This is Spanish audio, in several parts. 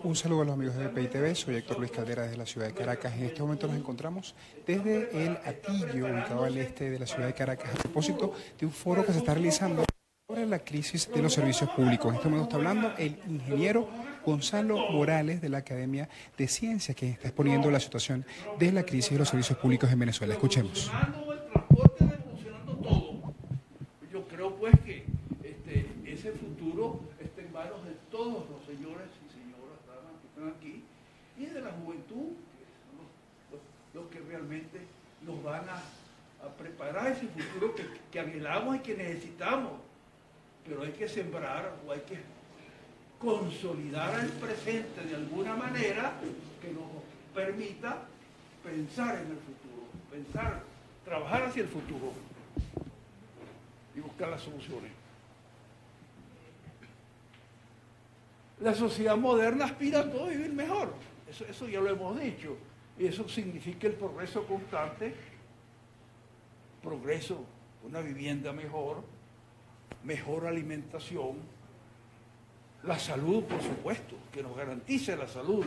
Un saludo a los amigos de BPI TV, soy Héctor Luis Caldera desde la ciudad de Caracas. En este momento nos encontramos desde el Atillo, ubicado al este de la ciudad de Caracas, a propósito de un foro que se está realizando sobre la crisis de los servicios públicos. En este momento está hablando el ingeniero Gonzalo Morales de la Academia de Ciencias, que está exponiendo la situación de la crisis de los servicios públicos en Venezuela. Escuchemos. El transporte revolucionando todo. Yo creo pues que ese futuro está en manos de todos los señores y señoras que están aquí y de la juventud, que son los que realmente nos van a preparar ese futuro que anhelamos y que necesitamos. Pero hay que sembrar o hay que consolidar el presente de alguna manera que nos permita pensar en el futuro, trabajar hacia el futuro y buscar las soluciones. La sociedad moderna aspira a todo vivir mejor, eso ya lo hemos dicho, y eso significa el progreso constante, progreso, una vivienda mejor, mejor alimentación, la salud, por supuesto, que nos garantice la salud,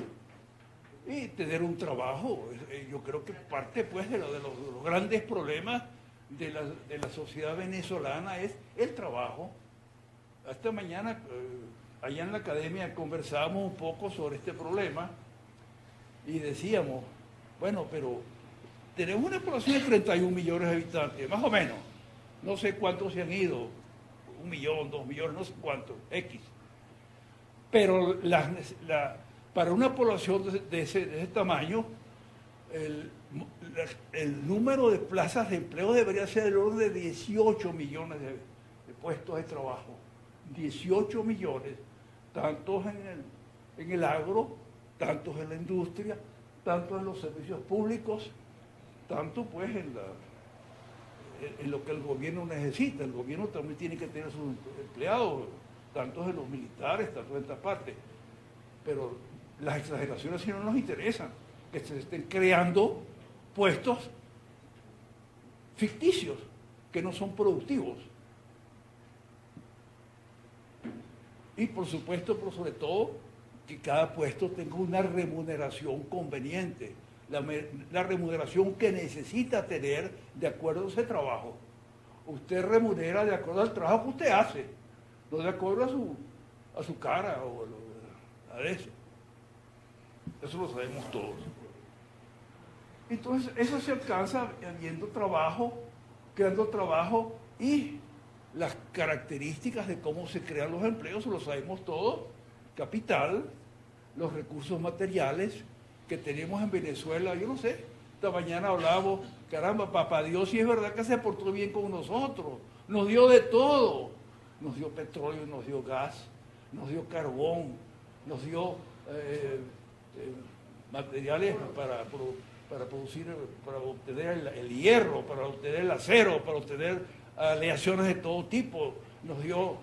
y tener un trabajo. Yo creo que parte pues de los grandes problemas de la sociedad venezolana es el trabajo. Esta mañana allá en la academia conversábamos un poco sobre este problema y decíamos, bueno, pero tenemos una población de 31 millones de habitantes, más o menos, no sé cuántos se han ido, 1 millón, 2 millones, no sé cuántos, X. Pero para una población de ese tamaño, el número de plazas de empleo debería ser del orden de 18 millones de puestos de trabajo. 18 millones, tantos en el agro, tantos en la industria, tantos en los servicios públicos, tanto pues en lo que el gobierno necesita. El gobierno también tiene que tener sus empleados, tantos en los militares, tantos en esta parte. Pero las exageraciones sí no nos interesan, que se estén creando puestos ficticios que no son productivos. Y por supuesto, pero sobre todo, que cada puesto tenga una remuneración conveniente, la remuneración que necesita tener de acuerdo a ese trabajo. Usted remunera de acuerdo al trabajo que usted hace, no de acuerdo a su cara o a eso. Eso lo sabemos todos. Entonces, eso se alcanza habiendo trabajo, creando trabajo y las características de cómo se crean los empleos, lo sabemos todos: capital, los recursos materiales que tenemos en Venezuela. Yo no sé, esta mañana hablábamos, caramba, papá Dios, si es verdad que se portó bien con nosotros, nos dio de todo, nos dio petróleo, nos dio gas, nos dio carbón, nos dio materiales para producir, para obtener el hierro, para obtener el acero, para obtener aleaciones de todo tipo, nos dio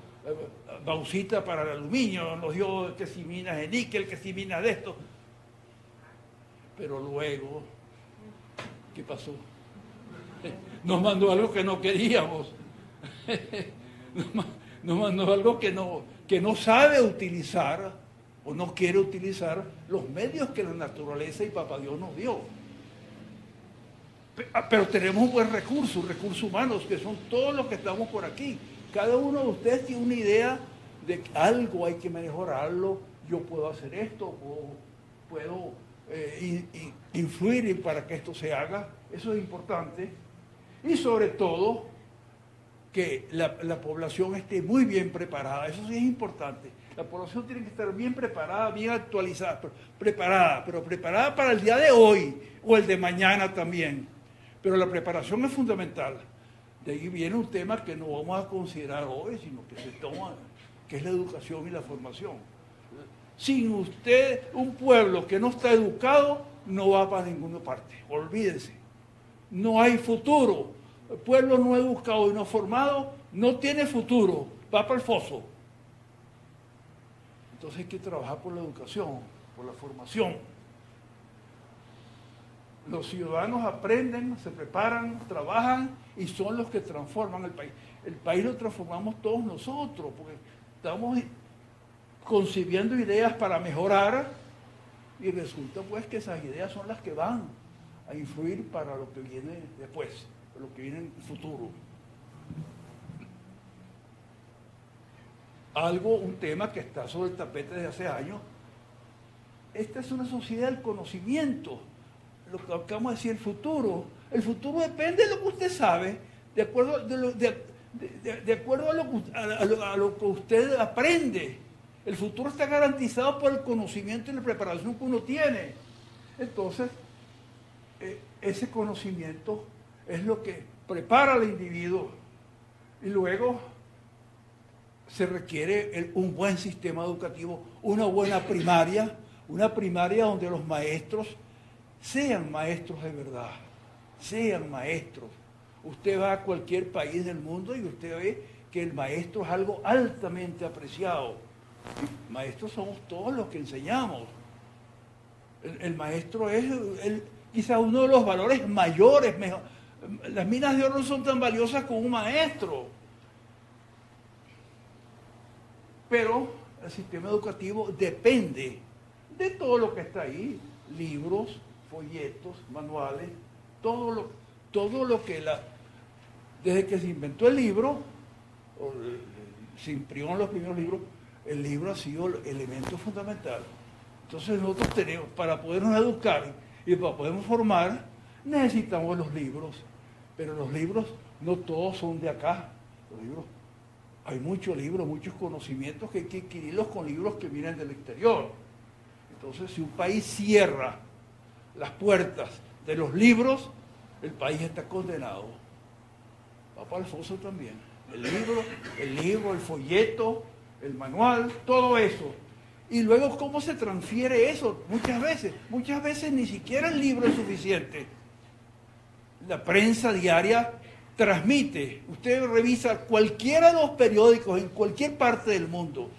bauxita para el aluminio, nos dio que si minas de níquel, que si minas de esto. Pero luego, ¿qué pasó? Nos mandó algo que no queríamos. Nos mandó algo que no sabe utilizar o no quiere utilizar los medios que la naturaleza y papá Dios nos dio. Pero tenemos un buen recursos humanos, que son todos los que estamos por aquí. Cada uno de ustedes tiene una idea de que algo hay que mejorarlo, yo puedo hacer esto, puedo influir para que esto se haga. Eso es importante. Y sobre todo, que la población esté muy bien preparada. Eso sí es importante. La población tiene que estar bien preparada, bien actualizada, pero preparada para el día de hoy o el de mañana también. Pero la preparación es fundamental. De ahí viene un tema que no vamos a considerar hoy, sino que se toma, que es la educación y la formación. Sin usted, un pueblo que no está educado no va para ninguna parte. Olvídense. No hay futuro. El pueblo no educado y no formado no tiene futuro. Va para el foso. Entonces hay que trabajar por la educación, por la formación. Los ciudadanos aprenden, se preparan, trabajan y son los que transforman el país. El país lo transformamos todos nosotros, porque estamos concibiendo ideas para mejorar Y resulta pues que esas ideas son las que van a influir para lo que viene después, para lo que viene en el futuro. Un tema que está sobre el tapete desde hace años. Esta es una sociedad del conocimiento. Lo que acabamos de decir, el futuro depende de lo que usted sabe, de acuerdo, de acuerdo a lo que usted aprende. El futuro está garantizado por el conocimiento y la preparación que uno tiene. Entonces, ese conocimiento es lo que prepara al individuo. Y luego se requiere un buen sistema educativo, una buena primaria, una primaria donde los maestros sean maestros de verdad, sean maestros. Usted va a cualquier país del mundo y usted ve que el maestro es algo altamente apreciado. Y maestros somos todos los que enseñamos. El maestro es quizás uno de los valores mayores. Las minas de oro no son tan valiosas como un maestro. Pero el sistema educativo depende de todo lo que está ahí. Libros, folletos, manuales, todo lo que desde que se inventó el libro, o se imprimió los primeros libros, el libro ha sido el elemento fundamental. Entonces nosotros tenemos, para podernos educar y para podernos formar, necesitamos los libros. Pero los libros no todos son de acá. Los libros, hay muchos libros, muchos conocimientos que hay que adquirirlos con libros que vienen del exterior. Entonces, si un país cierra las puertas de los libros, el país está condenado. Va para el foso también. El libro, el folleto, el manual, todo eso. Y luego, ¿cómo se transfiere eso? Muchas veces ni siquiera el libro es suficiente. La prensa diaria transmite. Usted revisa cualquiera de los periódicos en cualquier parte del mundo.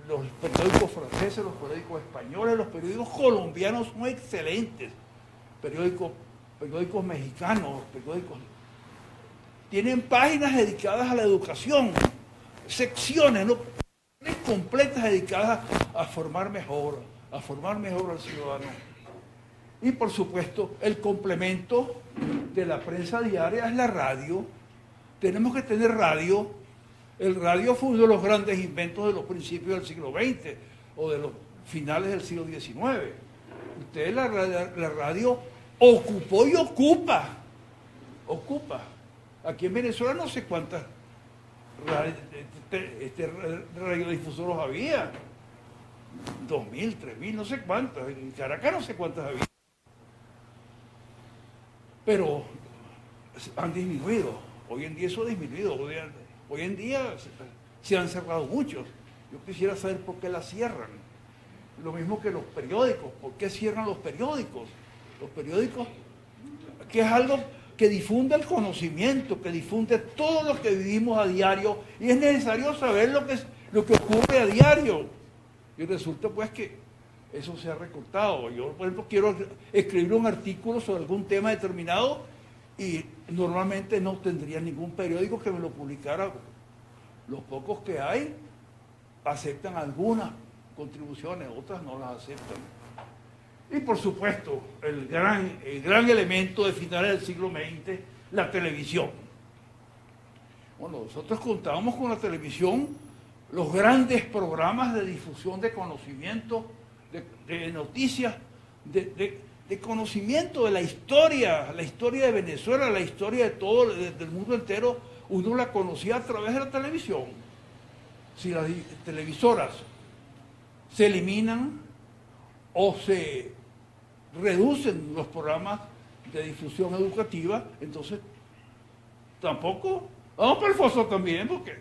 Los periódicos franceses, los periódicos españoles, los periódicos colombianos son excelentes. Periódicos mexicanos, tienen páginas dedicadas a la educación, secciones, ¿no?, completas dedicadas a formar mejor al ciudadano. Y por supuesto, el complemento de la prensa diaria es la radio. Tenemos que tener radio. El radio fue uno de los grandes inventos de los principios del siglo XX o de los finales del siglo XIX. La radio ocupó y ocupa. Aquí en Venezuela no sé cuántas radiodifusoras había. 2.000, 3.000, no sé cuántas. En Caracas no sé cuántas había. Pero han disminuido. Hoy en día eso ha disminuido. Hoy en día se han cerrado muchos. Yo quisiera saber por qué las cierran. Lo mismo que los periódicos. ¿Por qué cierran los periódicos? Los periódicos, que es algo que difunde el conocimiento, que difunde todo lo que vivimos a diario, y es necesario saber lo que ocurre a diario. Y resulta pues que eso se ha recortado. Yo, por ejemplo, quiero escribir un artículo sobre algún tema determinado y normalmente no tendría ningún periódico que me lo publicara. Los pocos que hay aceptan algunas contribuciones, otras no las aceptan. Y por supuesto, el gran elemento de finales del siglo XX, la televisión. Bueno, nosotros contábamos con la televisión, los grandes programas de difusión de conocimiento, de noticias, de conocimiento de la historia de Venezuela, la historia de todo, del mundo entero, uno la conocía a través de la televisión. Si las televisoras se eliminan o se reducen los programas de difusión educativa, entonces tampoco, vamos para el foso también, porque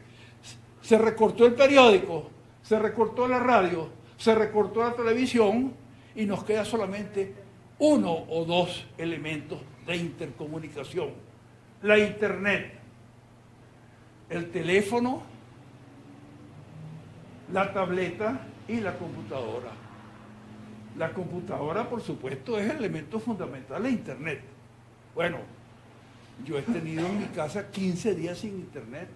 se recortó el periódico, se recortó la radio, se recortó la televisión y nos queda solamente uno o dos elementos de intercomunicación. La internet, el teléfono, la tableta y la computadora. La computadora, por supuesto, es el elemento fundamental de internet. Bueno, yo he tenido en mi casa 15 días sin internet.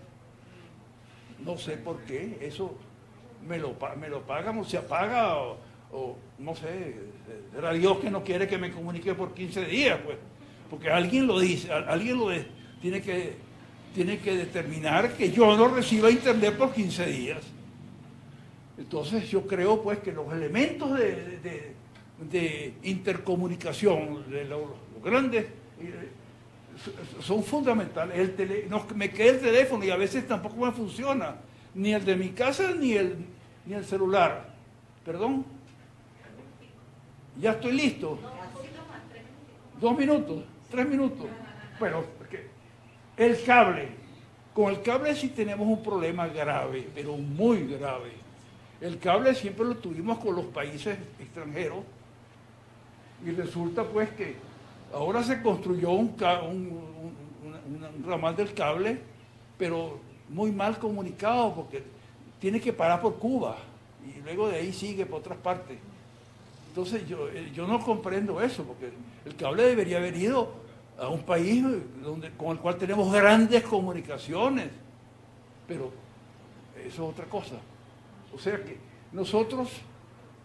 No sé por qué, eso me lo pagan o se apaga o no sé, era Dios que no quiere que me comunique por 15 días, pues, porque alguien lo dice, tiene que determinar que yo no reciba internet por 15 días. Entonces yo creo pues que los elementos de intercomunicación de los grandes son fundamentales. Me queda el teléfono y a veces tampoco me funciona, ni el de mi casa ni el celular. ¿Perdón? Ya estoy listo. 2 minutos, 3 minutos. Bueno, el cable. Con el cable sí tenemos un problema grave, pero muy grave. El cable siempre lo tuvimos con los países extranjeros y resulta pues que ahora se construyó un ramal del cable, pero muy mal comunicado porque tiene que parar por Cuba y luego de ahí sigue por otras partes. Entonces yo no comprendo eso, porque el cable debería haber ido a un país con el cual tenemos grandes comunicaciones, pero eso es otra cosa. O sea que nosotros,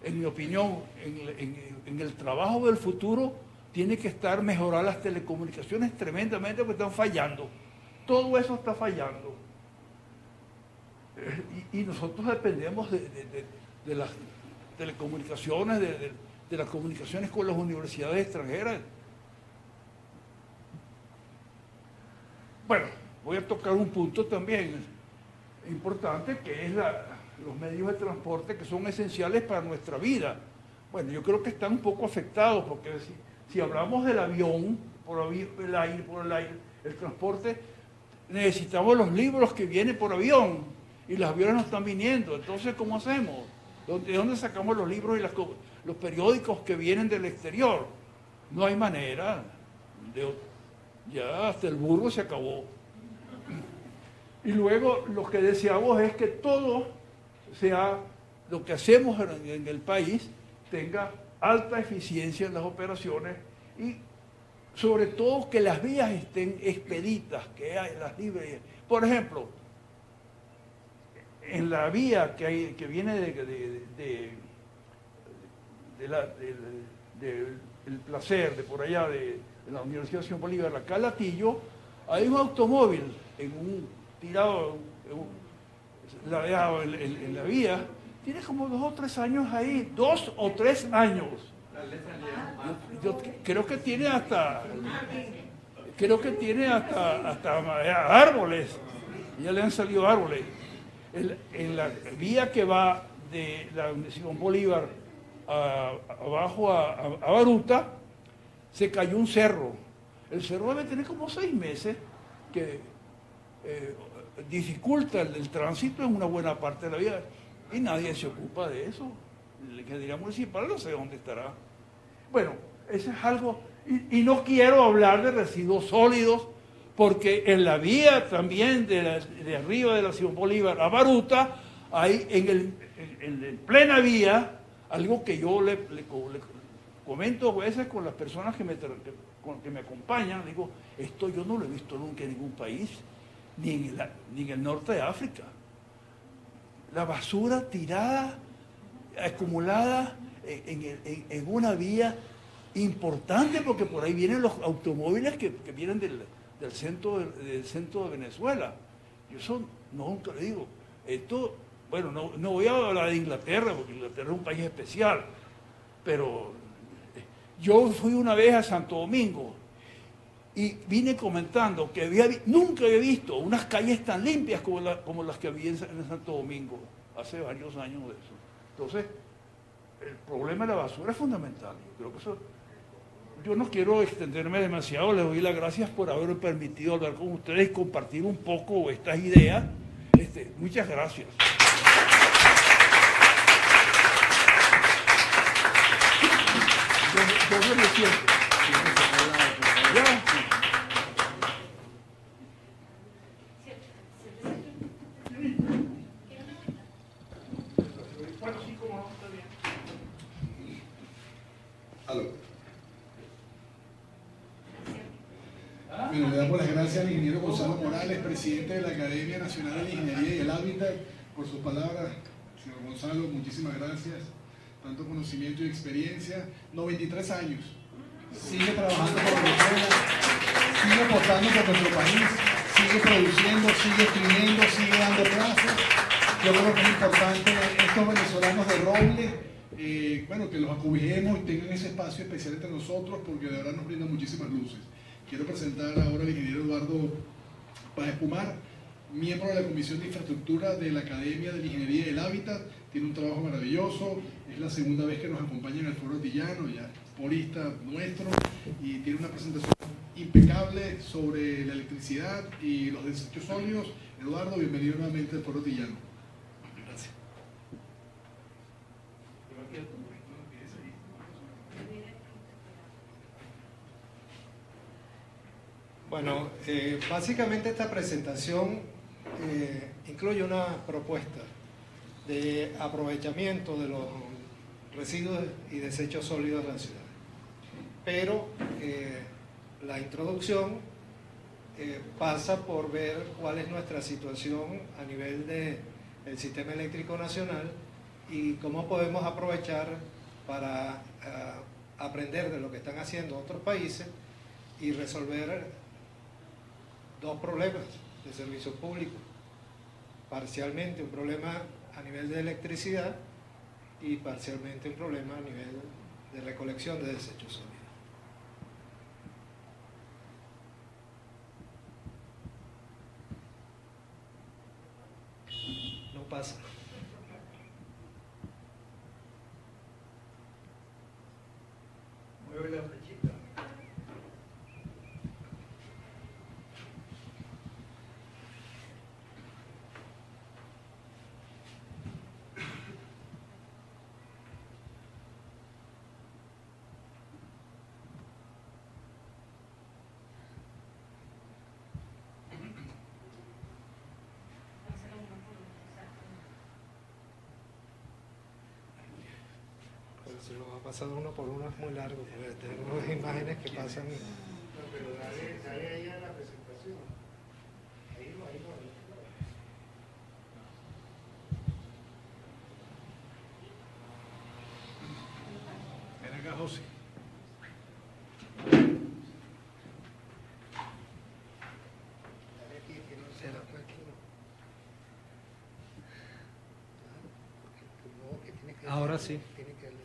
en mi opinión, en el trabajo del futuro, tiene que estar mejorar las telecomunicaciones tremendamente porque están fallando. Todo eso está fallando. Y nosotros dependemos de las telecomunicaciones, de las comunicaciones con las universidades extranjeras. Bueno, voy a tocar un punto también importante, que es los medios de transporte que son esenciales para nuestra vida. Bueno, yo creo que están un poco afectados, porque si hablamos del avión, por el aire, el transporte, necesitamos los libros que vienen por avión, y los aviones no están viniendo. Entonces, ¿cómo hacemos? ¿De dónde sacamos los libros y los periódicos que vienen del exterior? No hay manera. Ya hasta el burro se acabó. Y luego lo que deseamos es que todo sea, lo que hacemos en el país, tenga alta eficiencia en las operaciones y sobre todo que las vías estén expeditas, que hay las libres. Por ejemplo, en la vía que viene del Placer, de por allá, de la Universidad de Simón Bolívar, acá Latillo, hay un automóvil tirado en la vía, tiene como 2 o 3 años ahí, 2 o 3 años. Yo creo que tiene hasta árboles, ya le han salido árboles. En la vía que va de la Simón Bolívar abajo a Baruta, se cayó un cerro. El cerro debe tener como 6 meses que dificulta el tránsito en una buena parte de la vía y nadie se ocupa de eso. La Ingeniería Municipal no sé dónde estará. Bueno, eso es algo, y no quiero hablar de residuos sólidos, porque en la vía también de arriba de la Simón Bolívar a Baruta, hay en plena vía, algo que yo le comento a veces con las personas que me acompañan, digo, esto yo no lo he visto nunca en ningún país, ni en el norte de África. La basura tirada, acumulada en una vía importante, porque por ahí vienen los automóviles que vienen del centro de Venezuela. Yo eso nunca le digo. Esto, bueno, no voy a hablar de Inglaterra, porque Inglaterra es un país especial, pero yo fui una vez a Santo Domingo y vine comentando que nunca había visto unas calles tan limpias como las que había en Santo Domingo, hace varios años de eso. Entonces, el problema de la basura es fundamental. Yo creo que eso, yo no quiero extenderme demasiado, les doy las gracias por haberme permitido hablar con ustedes y compartir un poco estas ideas. Muchas gracias. Yo me siento. ¿Ya? Bueno, sí, como no, está bien. Aló. Bueno, le damos las gracias al ingeniero Gonzalo Morales, presidente de la Academia Nacional de la Ingeniería y el Hábitat, por sus palabras. Señor Gonzalo, muchísimas gracias. tanto conocimiento y experiencia, 93 años. Sigue trabajando por Venezuela, sigue apostando por nuestro país, sigue produciendo, sigue escribiendo, sigue dando clases. Yo creo que es importante estos venezolanos de roble, bueno, que los acobijemos y tengan ese espacio especial entre nosotros, porque de verdad nos brindan muchísimas luces. Quiero presentar ahora al ingeniero Eduardo Paz Espumar, miembro de la Comisión de Infraestructura de la Academia de la Ingeniería del Hábitat. Tiene un trabajo maravilloso, es la segunda vez que nos acompaña en el Foro Antillano, ya porista nuestro, y tiene una presentación impecable sobre la electricidad y los desechos sólidos. Eduardo, bienvenido nuevamente al Foro Antillano. Gracias. Bueno, básicamente esta presentación incluye una propuesta de aprovechamiento de los residuos y desechos sólidos de la ciudad. Pero la introducción pasa por ver cuál es nuestra situación a nivel del sistema eléctrico nacional y cómo podemos aprovechar para aprender de lo que están haciendo otros países y resolver dos problemas de servicio público. Parcialmente un problema a nivel de electricidad y parcialmente un problema a nivel de recolección de desechos sólidos. No pasa. Mueve la flechita. Si lo va a pasar uno por uno es muy largo, porque tenemos imágenes que pasan. No, pero dale ahí a la presentación. Ahí no. Ven acá, José. Dale aquí, que no se la aquí, no. Porque tu modo que tienes que Ahora sí. Tienes que darle.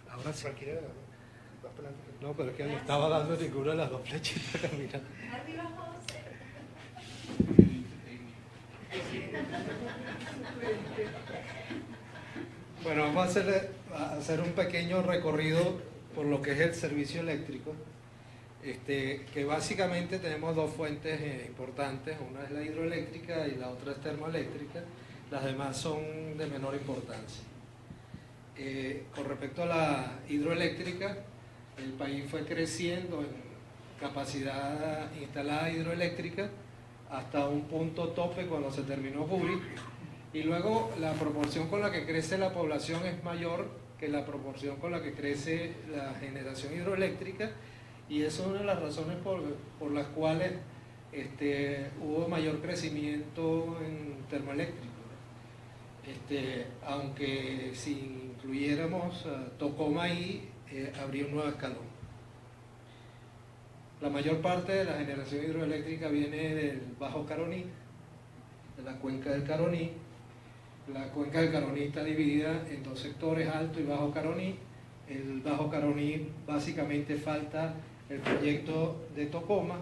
Ahora sí. Cualquiera de las dos. Vas para adelante. No, pero es que le estaba dando ninguna de las dos flechitas caminando. Arriba, José. Bueno, vamos a hacer un pequeño recorrido por lo que es el servicio eléctrico, que básicamente tenemos dos fuentes importantes, una es la hidroeléctrica y la otra es termoeléctrica, las demás son de menor importancia. Con respecto a la hidroeléctrica, el país fue creciendo en capacidad instalada hidroeléctrica hasta un punto tope cuando se terminó Guri, y luego la proporción con la que crece la población es mayor que la proporción con la que crece la generación hidroeléctrica, y eso es una de las razones por las cuales hubo mayor crecimiento en termoeléctrico. Aunque si incluyéramos Tocoma ahí, habría un nuevo escalón. La mayor parte de la generación hidroeléctrica viene del Bajo Caroní, de la cuenca del Caroní. La cuenca del Caroní está dividida en dos sectores, Alto y Bajo Caroní. El Bajo Caroní básicamente falta el proyecto de Tocoma,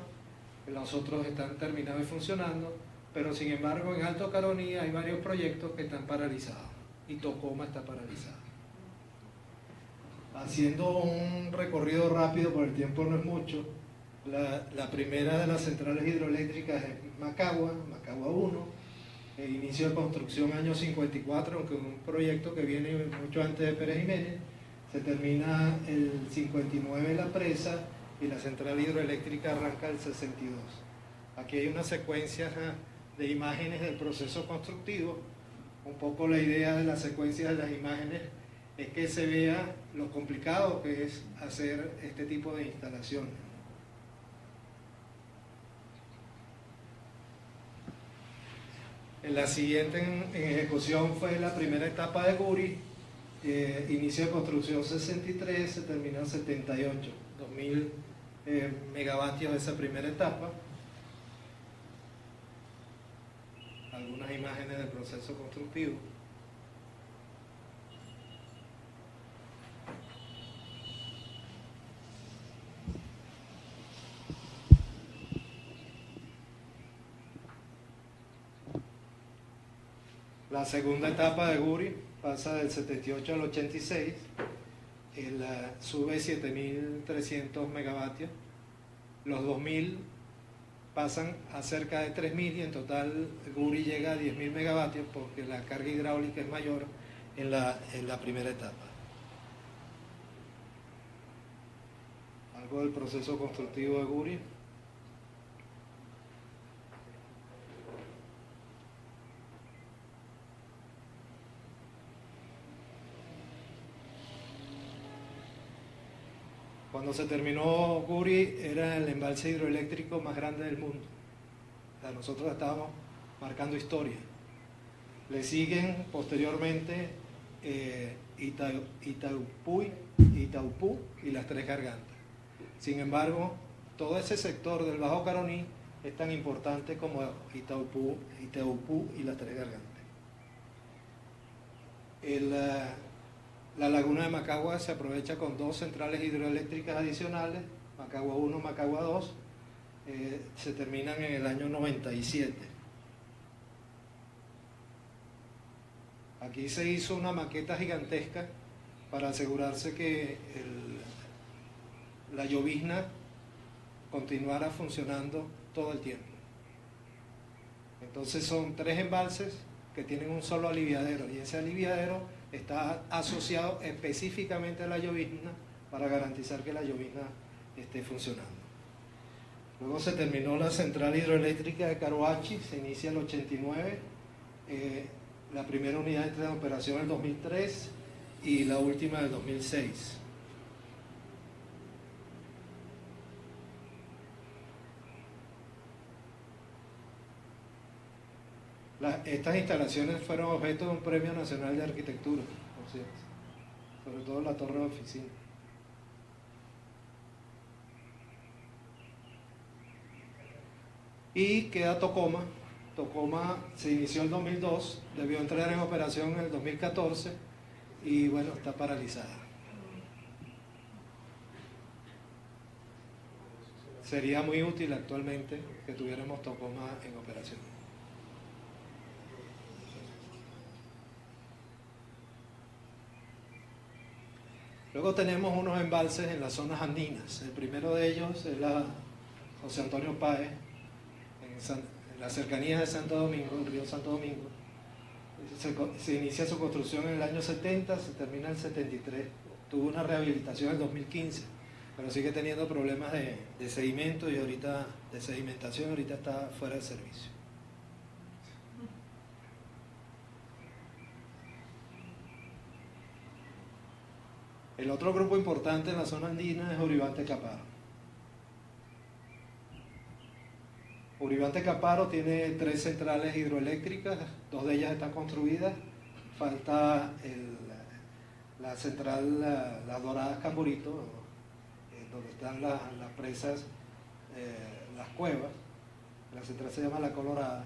los otros están terminados y funcionando, pero sin embargo en Alto Caroní hay varios proyectos que están paralizados y Tocoma está paralizado. Haciendo un recorrido rápido, por el tiempo no es mucho, la primera de las centrales hidroeléctricas es Macagua 1, el inicio de construcción año 54, aunque es un proyecto que viene mucho antes de Pérez Jiménez. Se termina el 59 la presa y la central hidroeléctrica arranca el 62. Aquí hay una secuencia de imágenes del proceso constructivo. Un poco la idea de la secuencia de las imágenes es que se vea lo complicado que es hacer este tipo de instalación. La siguiente en ejecución fue la primera etapa de Guri, inicio de construcción 63, se terminó 78, 2000 megavatios esa primera etapa. Algunas imágenes del proceso constructivo. La segunda etapa de Guri pasa del 78 al 86, sube 7.300 megavatios, los 2.000 pasan a cerca de 3.000 y en total Guri llega a 10.000 megavatios porque la carga hidráulica es mayor en la primera etapa. Algo del proceso constructivo de Guri. Cuando se terminó Guri era el embalse hidroeléctrico más grande del mundo. O sea, nosotros estábamos marcando historia. Le siguen posteriormente Itaupú y las Tres Gargantas. Sin embargo, todo ese sector del Bajo Caroní es tan importante como Itaupú y las Tres Gargantas. La laguna de Macagua se aprovecha con 2 centrales hidroeléctricas adicionales, Macagua 1, Macagua 2, se terminan en el año 97. Aquí se hizo una maqueta gigantesca para asegurarse que la llovizna continuara funcionando todo el tiempo. Entonces son 3 embalses que tienen un solo aliviadero y ese aliviadero está asociado específicamente a la llovizna para garantizar que la llovizna esté funcionando. Luego se terminó la central hidroeléctrica de Caroachi, se inicia el 89, la primera unidad entra en operación en el 2003 y la última en el 2006. Estas instalaciones fueron objeto de un Premio Nacional de Arquitectura, por cierto, sobre todo la torre de oficina. Y queda Tocoma. Tocoma se inició en el 2002, debió entrar en operación en el 2014 y bueno, está paralizada. Sería muy útil actualmente que tuviéramos Tocoma en operación. Luego tenemos unos embalses en las zonas andinas. El primero de ellos es la José Antonio Páez, en las cercanías de Santo Domingo, el río Santo Domingo. Se inicia su construcción en el año 70, se termina en el 73. Tuvo una rehabilitación en el 2015, pero sigue teniendo problemas de sedimento y ahorita de sedimentación, ahorita está fuera de servicio. El otro grupo importante en la zona andina es Uribante Caparo. Uribante Caparo tiene 3 centrales hidroeléctricas, 2 de ellas están construidas. Falta la central Las Doradas Camburito, donde están las presas, las cuevas. La central se llama La Colorada.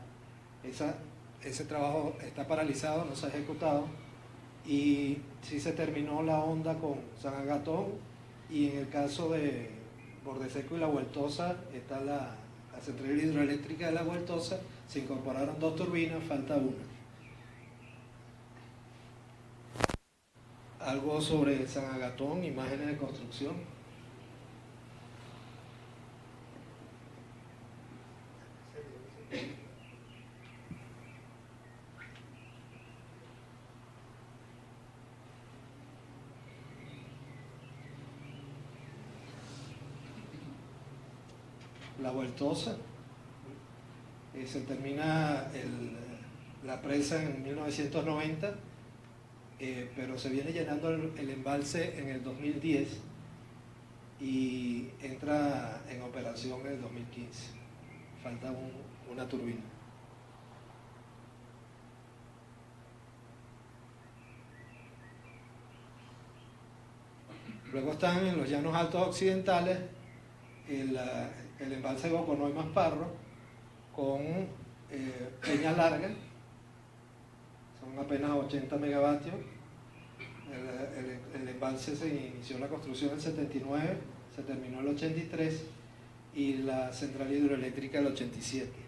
Ese trabajo está paralizado, no se ha ejecutado. Y sí se terminó la onda con San Agatón y en el caso de Bordeseco y La Vueltosa está la central hidroeléctrica de La Vueltosa, se incorporaron 2 turbinas, falta una. Algo sobre San Agatón, imágenes de construcción. La Vueltosa, se termina la presa en 1990, pero se viene llenando el embalse en el 2010 y entra en operación en el 2015. Falta una turbina. Luego están en los llanos altos occidentales el embalse Goconoy Masparro con Peña Larga, son apenas 80 megavatios. El embalse se inició la construcción en el 79, se terminó en el 83 y la central hidroeléctrica en el 87.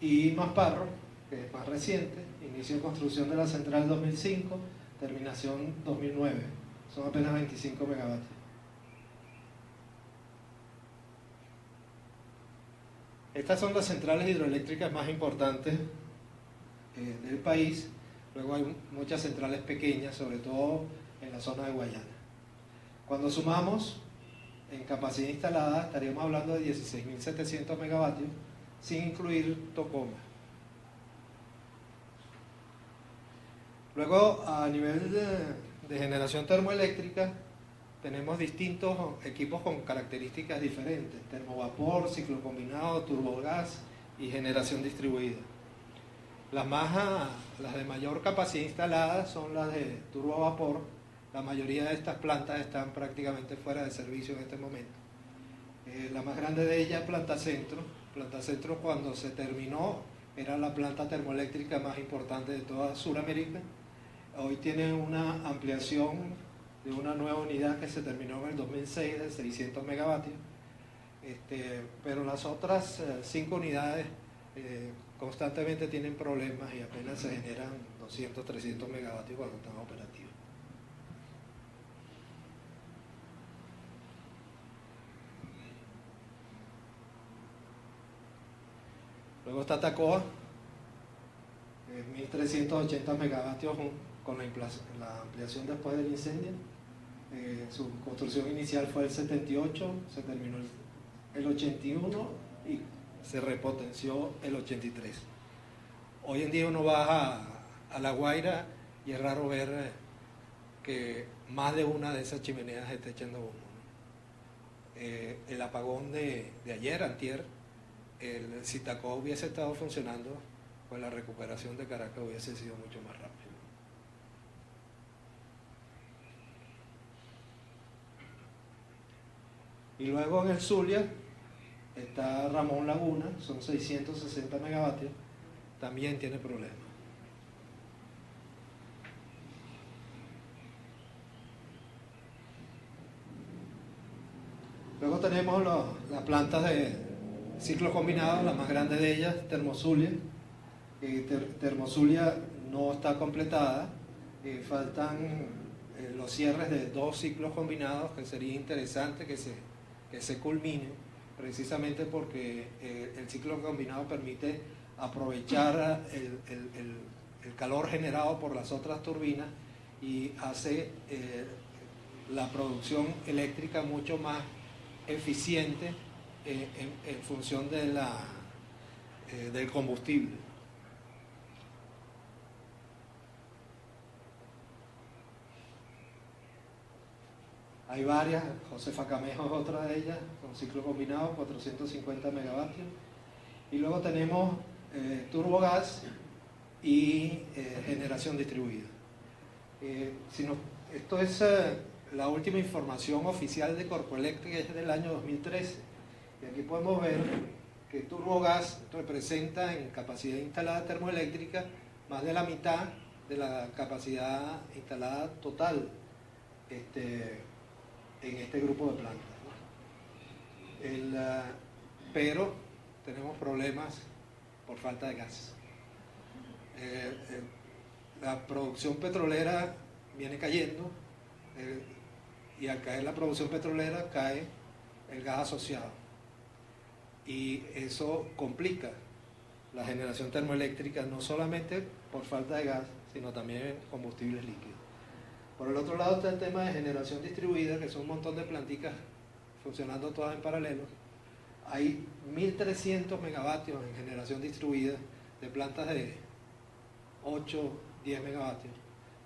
Y Masparro, que es más reciente, inicio de construcción de la central 2005, terminación 2009, son apenas 25 megavatios. Estas son las centrales hidroeléctricas más importantes del país. Luego hay muchas centrales pequeñas, sobre todo en la zona de Guayana. Cuando sumamos en capacidad instalada, estaríamos hablando de 16.700 megavatios, sin incluir Tocoma. Luego, a nivel de generación termoeléctrica, tenemos distintos equipos con características diferentes: termovapor, ciclo combinado, turbogás y generación distribuida. Las de mayor capacidad instalada son las de turbovapor. La mayoría de estas plantas están prácticamente fuera de servicio en este momento. La más grande de ellas es Planta Centro. Planta Centro, cuando se terminó, era la planta termoeléctrica más importante de toda Sudamérica. Hoy tiene una ampliación de una nueva unidad que se terminó en el 2006 de 600 megavatios, pero las otras 5 unidades constantemente tienen problemas y apenas se generan 200, 300 megavatios cuando están operativos. Luego está Tacoa, 1.380 megavatios con la ampliación después del incendio. Su construcción inicial fue el 78, se terminó el 81 y se repotenció el 83. Hoy en día uno va a La Guaira y es raro ver que más de una de esas chimeneas esté echando humo, ¿no? El apagón de ayer, antier, si Tacoa hubiese estado funcionando, pues la recuperación de Caracas hubiese sido mucho más rápida. Y luego en el Zulia está Ramón Laguna, son 660 megavatios, también tiene problemas. Luego tenemos las plantas de ciclo combinado, la más grande de ellas, Termozulia. Termozulia no está completada, faltan los cierres de 2 ciclos combinados, que sería interesante que se culminen, precisamente porque el ciclo combinado permite aprovechar el calor generado por las otras turbinas y hace la producción eléctrica mucho más eficiente en función de del combustible. Hay varias, Josefa Camejo es otra de ellas, con ciclo combinado, 450 megavatios. Y luego tenemos turbogás y generación distribuida. Esto es la última información oficial de Corpoeléctrica, es del año 2013. Y aquí podemos ver que turbogás representa en capacidad instalada termoeléctrica más de la mitad de la capacidad instalada total en este grupo de plantas, ¿no? Pero tenemos problemas por falta de gas. La producción petrolera viene cayendo y al caer la producción petrolera cae el gas asociado y eso complica la generación termoeléctrica, no solamente por falta de gas, sino también en combustibles líquidos. Por el otro lado está el tema de generación distribuida, que son un montón de planticas funcionando todas en paralelo. Hay 1.300 megavatios en generación distribuida de plantas de 8, 10 megavatios,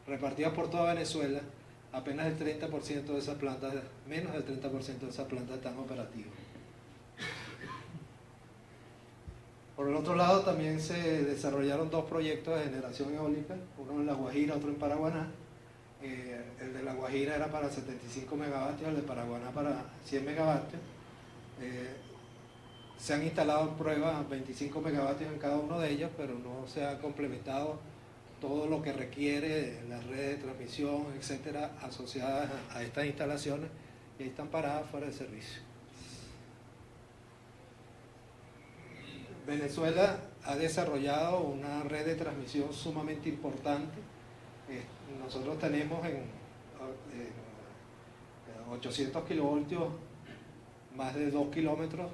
repartidas por toda Venezuela, apenas el 30% de esas plantas, menos del 30% de esas plantas están operativas. Por el otro lado, también se desarrollaron dos proyectos de generación eólica, uno en La Guajira, otro en Paraguaná. El de La Guajira era para 75 megavatios, el de Paraguaná para 100 megavatios. Se han instalado en pruebas 25 megavatios en cada uno de ellos, pero no se ha complementado todo lo que requiere las redes de transmisión, etcétera, asociadas a estas instalaciones, y ahí están paradas fuera de servicio. Venezuela ha desarrollado una red de transmisión sumamente importante. Nosotros tenemos en 800 kilovoltios más de 2 kilómetros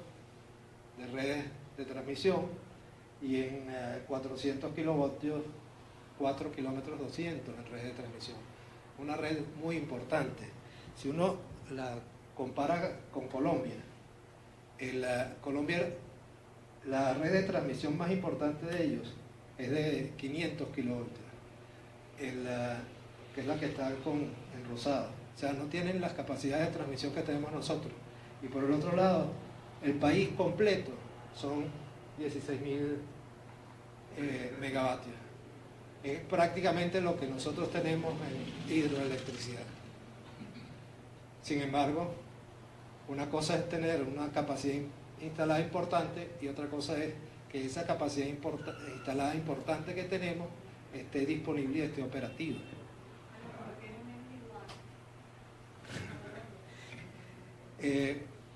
de redes de transmisión, y en 400 kilovoltios 4 kilómetros 200 en redes de transmisión. Una red muy importante. Si uno la compara con Colombia, Colombia, la red de transmisión más importante de ellos es de 500 kilovoltios, que es la que está en rosado. O sea, no tienen las capacidades de transmisión que tenemos nosotros. Y por el otro lado, el país completo son 16.000 megavatios. Es prácticamente lo que nosotros tenemos en hidroelectricidad. Sin embargo, una cosa es tener una capacidad instalada importante, y otra cosa es que esa capacidad instalada importante que tenemos esté disponible y esté operativa.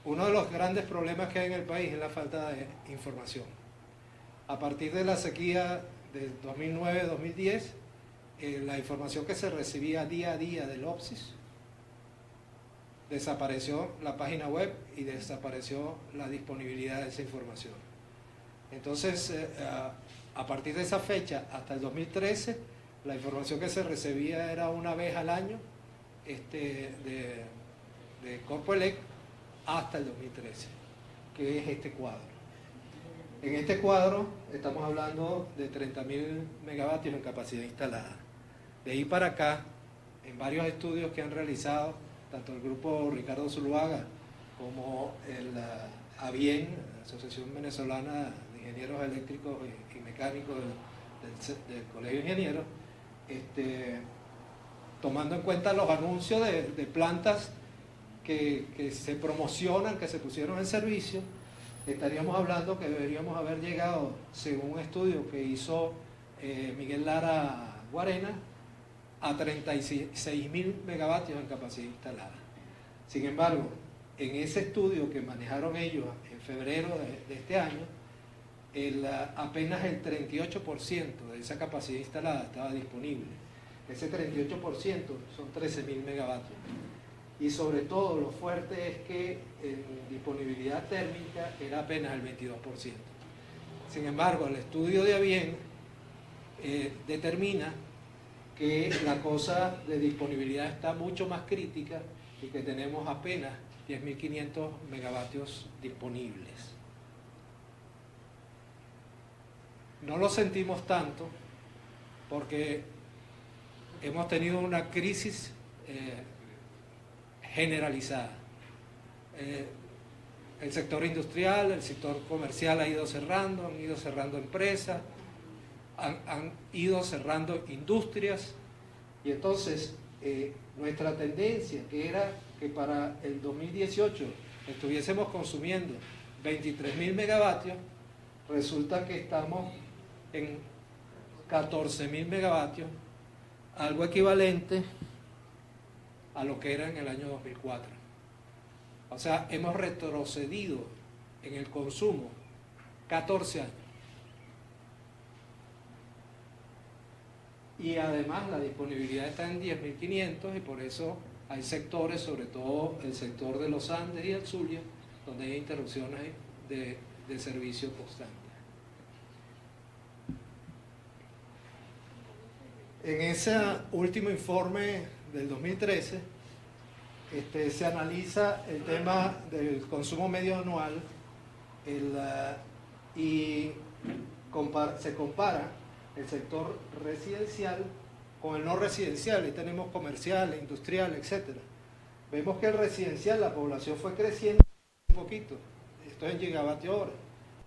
Uno de los grandes problemas que hay en el país es la falta de información. A partir de la sequía del 2009-2010, la información que se recibía día a día del OPSIS, desapareció la página web y desapareció la disponibilidad de esa información. Entonces, a partir de esa fecha hasta el 2013, la información que se recibía era una vez al año de Corpoelec hasta el 2013, que es este cuadro. En este cuadro estamos hablando de 30.000 megavatios en capacidad instalada. De ahí para acá, en varios estudios que han realizado, tanto el grupo Ricardo Zuluaga como el ABIEN, la Asociación Venezolana de Ingenieros Eléctricos y Mecánicos del Colegio de Ingenieros, tomando en cuenta los anuncios de plantas que se promocionan, que se pusieron en servicio, estaríamos hablando que deberíamos haber llegado, según un estudio que hizo Miguel Lara Guarena, a 36.000 megavatios en capacidad instalada. Sin embargo, en ese estudio que manejaron ellos en febrero de este año, apenas el 38% de esa capacidad instalada estaba disponible. Ese 38% son 13.000 megavatios. Y sobre todo lo fuerte es que en disponibilidad térmica era apenas el 22%. Sin embargo, el estudio de ABIEN determina que la cosa de disponibilidad está mucho más crítica y que tenemos apenas 10.500 megavatios disponibles. No lo sentimos tanto porque hemos tenido una crisis generalizada. El sector industrial, el sector comercial ha ido cerrando, han ido cerrando empresas, han ido cerrando industrias, y entonces nuestra tendencia, que era que para el 2018 estuviésemos consumiendo 23.000 megavatios, resulta que estamos en 14.000 megavatios, algo equivalente a lo que era en el año 2004. O sea, hemos retrocedido en el consumo 14 años. Y además la disponibilidad está en 10.500, y por eso hay sectores, sobre todo el sector de los Andes y el Zulia, donde hay interrupciones de servicio constante. En ese último informe del 2013 se analiza el tema del consumo medio anual y se compara el sector residencial con el no residencial. Ahí tenemos comercial, industrial, etc. Vemos que el residencial, la población fue creciendo un poquito, esto es en gigavatio hora,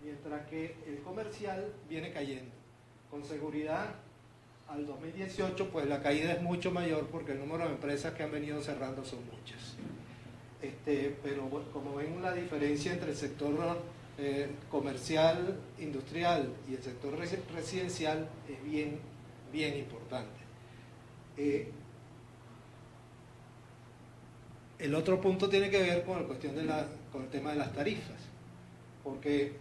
mientras que el comercial viene cayendo. Con seguridad, al 2018, pues la caída es mucho mayor porque el número de empresas que han venido cerrando son muchas. Pero bueno, como ven, la diferencia entre el sector comercial, industrial y el sector residencial es bien importante. El otro punto tiene que ver con la cuestión con el tema de las tarifas, porque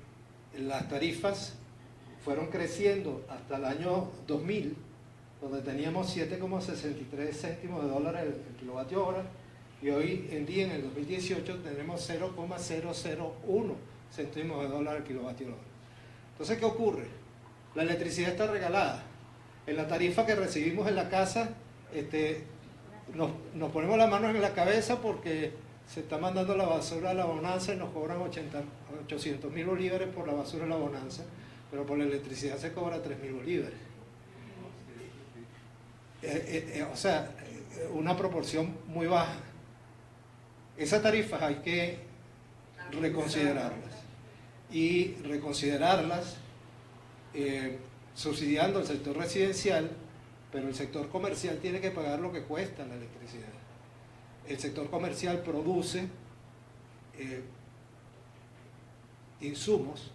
las tarifas fueron creciendo hasta el año 2000, donde teníamos 7,63 céntimos de dólar el kilovatio hora, y hoy en día, en el 2018, tenemos 0,001 céntimos de dólar el kilovatio hora. Entonces, ¿qué ocurre? La electricidad está regalada. En la tarifa que recibimos en la casa, nos ponemos las manos en la cabeza porque se está mandando la basura a la bonanza y nos cobran 800.000 bolívares por la basura a la bonanza, pero por la electricidad se cobra 3.000 bolívares. O sea, una proporción muy baja. Esas tarifas hay que reconsiderarlas y reconsiderarlas subsidiando el sector residencial, pero el sector comercial tiene que pagar lo que cuesta la electricidad. El sector comercial produce insumos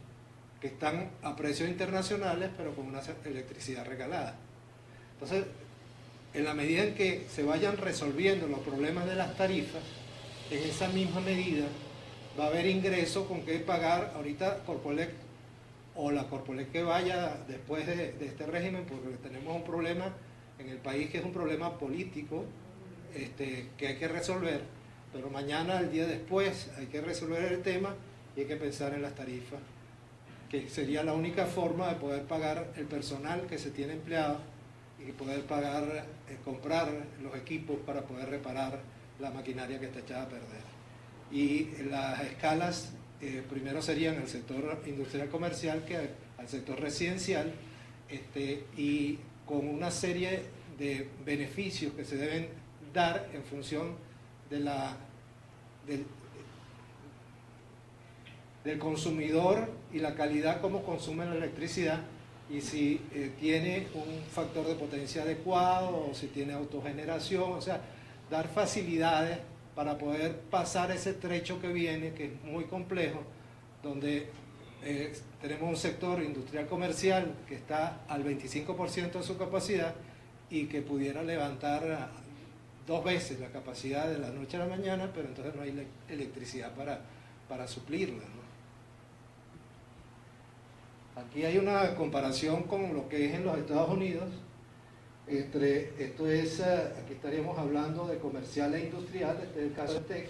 que están a precios internacionales, pero con una electricidad regalada. Entonces, en la medida en que se vayan resolviendo los problemas de las tarifas, en esa misma medida va a haber ingresos con que pagar ahorita Corpoelec o la Corpoelec que vaya después de este régimen, porque tenemos un problema en el país que es un problema político que hay que resolver, pero mañana, el día después, hay que resolver el tema y hay que pensar en las tarifas, que sería la única forma de poder pagar el personal que se tiene empleado y poder pagar, comprar los equipos para poder reparar la maquinaria que está echada a perder. Y las escalas primero serían al sector industrial comercial que al sector residencial, y con una serie de beneficios que se deben dar en función de del consumidor y la calidad como consume la electricidad, y si tiene un factor de potencia adecuado o si tiene autogeneración, o sea, dar facilidades para poder pasar ese trecho que viene, que es muy complejo, donde tenemos un sector industrial comercial que está al 25% de su capacidad y que pudiera levantar 2 veces la capacidad de la noche a la mañana, pero entonces no hay electricidad para suplirla, ¿no? Aquí hay una comparación con lo que es en los Estados Unidos. Aquí estaríamos hablando de comercial e industrial, este es el caso de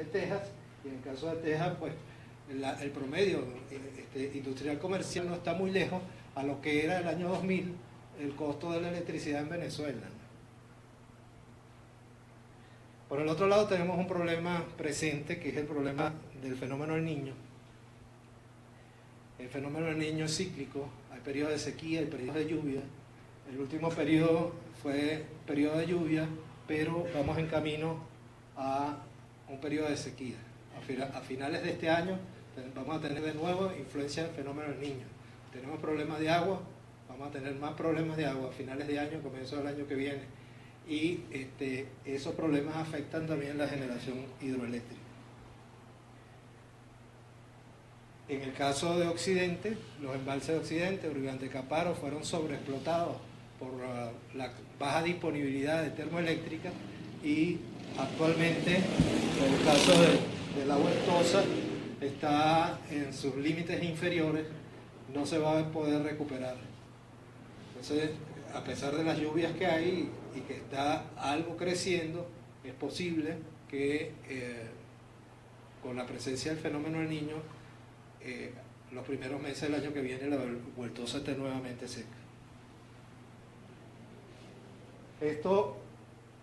Texas, y en el caso de Texas, pues el promedio industrial comercial no está muy lejos a lo que era el año 2000 el costo de la electricidad en Venezuela, ¿no? Por el otro lado tenemos un problema presente, que es el problema del fenómeno del Niño. El fenómeno del Niño es cíclico, hay periodos de sequía, hay periodos de lluvia. El último periodo fue periodo de lluvia, pero vamos en camino a un periodo de sequía. A finales de este año vamos a tener de nuevo influencia del fenómeno del Niño. Tenemos problemas de agua, vamos a tener más problemas de agua a finales de año, comienzo del año que viene. Y esos problemas afectan también la generación hidroeléctrica. En el caso de Occidente, los embalses de Occidente, Uribante Caparo, fueron sobreexplotados por la baja disponibilidad de termoeléctrica, y actualmente el caso de la Huertosa está en sus límites inferiores, no se va a poder recuperar. Entonces, a pesar de las lluvias que hay y que está algo creciendo, es posible que con la presencia del fenómeno del Niño, los primeros meses del año que viene la Huertosa esté nuevamente seca. Esto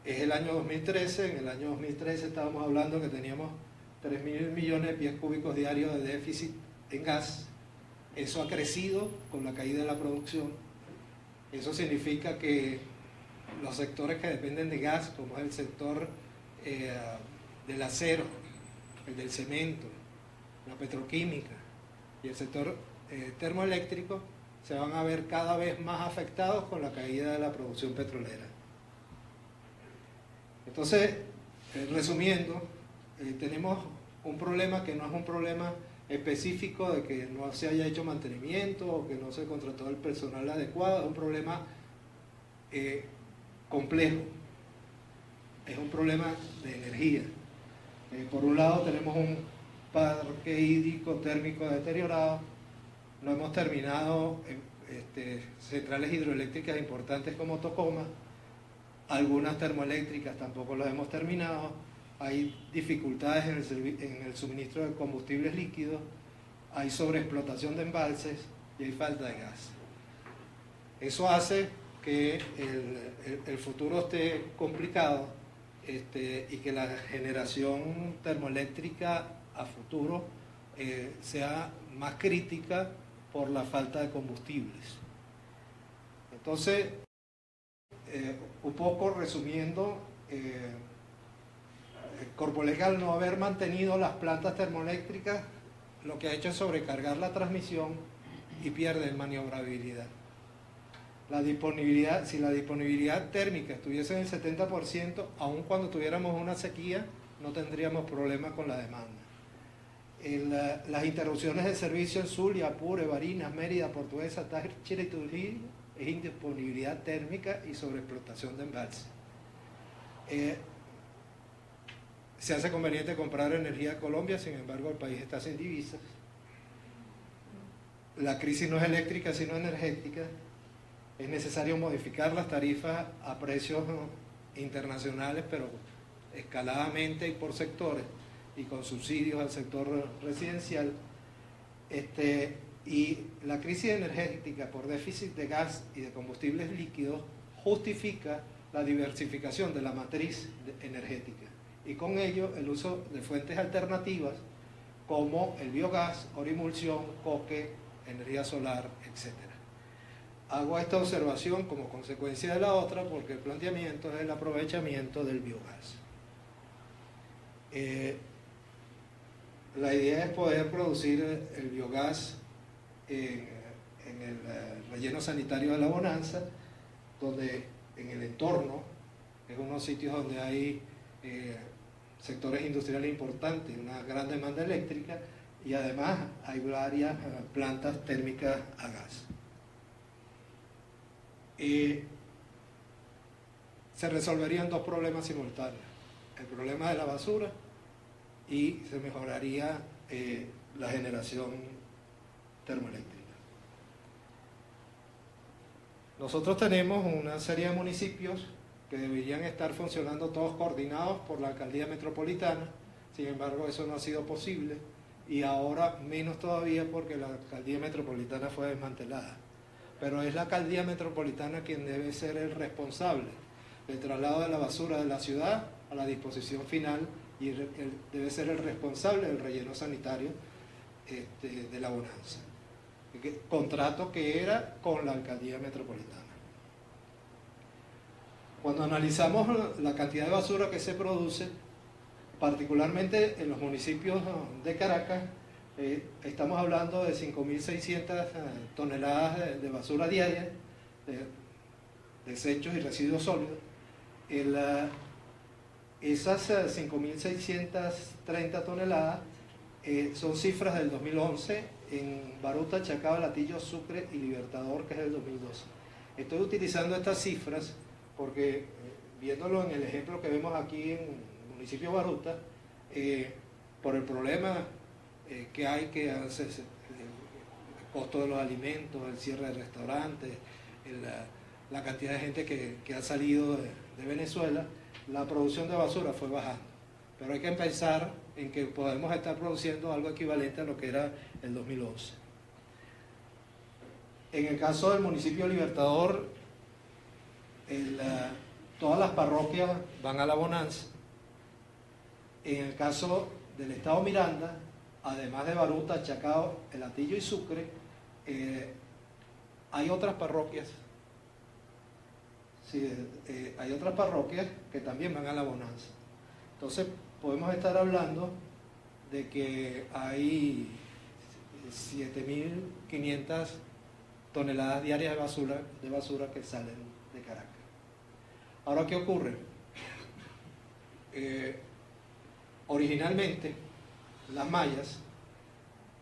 es el año 2013. En el año 2013 estábamos hablando que teníamos 3.000 millones de pies cúbicos diarios de déficit en gas. Eso ha crecido con la caída de la producción. Eso significa que los sectores que dependen de gas, como es el sector del acero, el del cemento, la petroquímica y el sector termoeléctrico, se van a ver cada vez más afectados con la caída de la producción petrolera. Entonces, resumiendo, tenemos un problema que no es un problema específico de que no se haya hecho mantenimiento o que no se contrató el personal adecuado, es un problema complejo, es un problema de energía. Por un lado tenemos un parque hídrico térmico deteriorado, no hemos terminado centrales hidroeléctricas importantes como Tocoma, algunas termoeléctricas tampoco las hemos terminado, hay dificultades en el suministro de combustibles líquidos, hay sobreexplotación de embalses y hay falta de gas. Eso hace que el futuro esté complicado y que la generación termoeléctrica a futuro sea más crítica por la falta de combustibles. Entonces, un poco resumiendo, Corpoelec, al no haber mantenido las plantas termoeléctricas, lo que ha hecho es sobrecargar la transmisión y pierde maniobrabilidad. La disponibilidad, si la disponibilidad térmica estuviese en el 70%, aun cuando tuviéramos una sequía, no tendríamos problemas con la demanda. Las interrupciones de servicio en Zulia, Apure, Barinas, Mérida, Portuguesa, Táchira y Trujillo es indisponibilidad térmica y sobreexplotación de embalse. Se hace conveniente comprar energía a Colombia, sin embargo el país está sin divisas. La crisis no es eléctrica sino energética. Es necesario modificar las tarifas a precios internacionales, pero escaladamente y por sectores, y con subsidios al sector residencial. Y la crisis energética por déficit de gas y de combustibles líquidos justifica la diversificación de la matriz energética y con ello el uso de fuentes alternativas como el biogás, orimulsión, coque, energía solar, etc. Hago esta observación como consecuencia de la otra porque el planteamiento es el aprovechamiento del biogás. La idea es poder producir el biogás en el relleno sanitario de La Bonanza, donde en el entorno es unos sitios donde hay sectores industriales importantes, una gran demanda eléctrica y además hay varias plantas térmicas a gas. Se resolverían dos problemas simultáneos: el problema de la basura y se mejoraría la generación termoeléctrica. Nosotros tenemos una serie de municipios que deberían estar funcionando todos coordinados por la alcaldía metropolitana, sin embargo eso no ha sido posible y ahora menos todavía porque la alcaldía metropolitana fue desmantelada. Pero es la alcaldía metropolitana quien debe ser el responsable del traslado de la basura de la ciudad a la disposición final y debe ser el responsable del relleno sanitario de La Bonanza. Contrato que era con la alcaldía metropolitana. Cuando analizamos la cantidad de basura que se produce, particularmente en los municipios de Caracas, estamos hablando de 5.600 toneladas de basura diaria, de desechos y residuos sólidos. Esas 5.630 toneladas son cifras del 2011 en Baruta, Chacao, Latillo, Sucre y Libertador, que es del 2012. Estoy utilizando estas cifras porque, viéndolo en el ejemplo que vemos aquí en el municipio de Baruta, por el problema que hay, que hace el costo de los alimentos, el cierre de restaurantes, la cantidad de gente que ha salido de Venezuela, la producción de basura fue bajando. Pero hay que pensar en que podemos estar produciendo algo equivalente a lo que era el 2011. En el caso del municipio de Libertador, todas las parroquias van a La Bonanza. En el caso del estado Miranda, además de Baruta, Chacao, El Hatillo y Sucre, hay otras parroquias Sí, hay otras parroquias que también van a la bonanza. Entonces podemos estar hablando de que hay 7.500 toneladas diarias de basura que salen de Caracas. Ahora, ¿qué ocurre? Originalmente, Las Mayas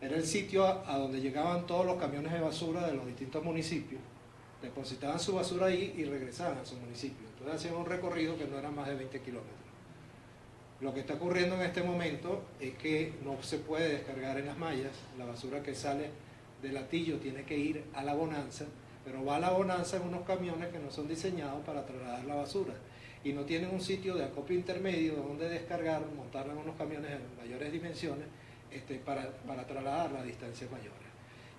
era el sitio a donde llegaban todos los camiones de basura de los distintos municipios, depositaban su basura ahí y regresaban a su municipio. Entonces hacían un recorrido que no era más de 20 kilómetros. Lo que está ocurriendo en este momento es que no se puede descargar en Las Mayas, la basura que sale del Atillo tiene que ir a la bonanza, pero va a la bonanza en unos camiones que no son diseñados para trasladar la basura y no tienen un sitio de acopio intermedio donde descargar, montarla en unos camiones de mayores dimensiones para trasladarla a distancias mayores.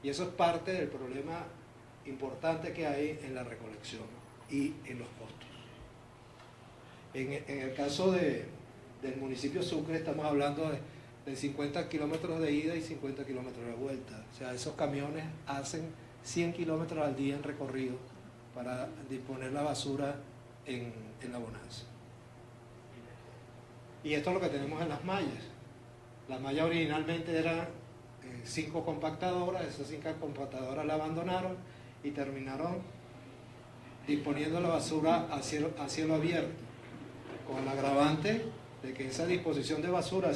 Y eso es parte del problema importante que hay en la recolección y en los costos. En el caso del municipio Sucre estamos hablando de 50 kilómetros de ida y 50 kilómetros de vuelta. O sea, esos camiones hacen 100 kilómetros al día en recorrido para disponer la basura en la bonanza. Y esto es lo que tenemos en Las Mayas. Las Mayas originalmente eran 5 compactadoras, esas 5 compactadoras la abandonaron y terminaron disponiendo la basura a cielo abierto, con el agravante de que esa disposición de basura a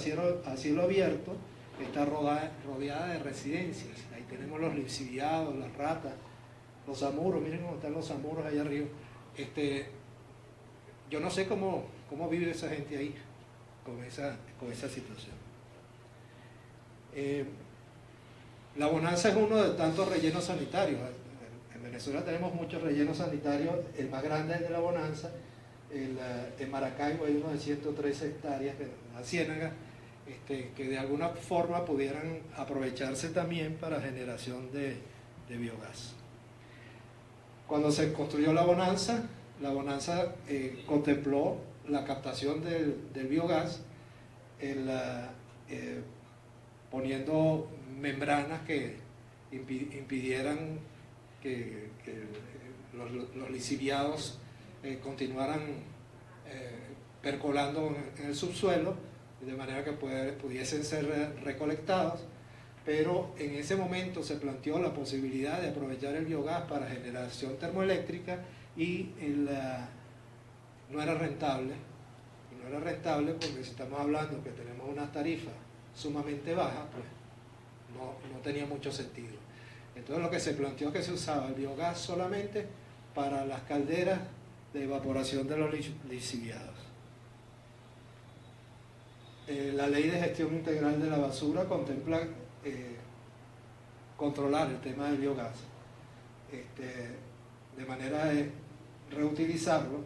cielo abierto está rodeada de residencias. Ahí tenemos los lixiviados, las ratas, los zamuros, miren cómo están los zamuros allá arriba. Yo no sé cómo vive esa gente ahí con esa situación. La bonanza es uno de tantos rellenos sanitarios. En Venezuela tenemos muchos rellenos sanitarios. El más grande es el de la bonanza. En Maracaibo hay uno de 113 hectáreas, la ciénaga, que de alguna forma pudieran aprovecharse también para generación de biogás. Cuando se construyó la bonanza contempló la captación del biogás, poniendo membranas que impidieran que los lixiviados continuaran percolando en el subsuelo, de manera que pudiesen ser recolectados, pero en ese momento se planteó la posibilidad de aprovechar el biogás para generación termoeléctrica y no era rentable. Y no era rentable porque si estamos hablando que tenemos unas tarifas sumamente bajas, pues no tenía mucho sentido. Entonces lo que se planteó es que se usaba el biogás solamente para las calderas de evaporación de los lixiviados. La Ley de Gestión Integral de la Basura contempla controlar el tema del biogás, de manera de reutilizarlo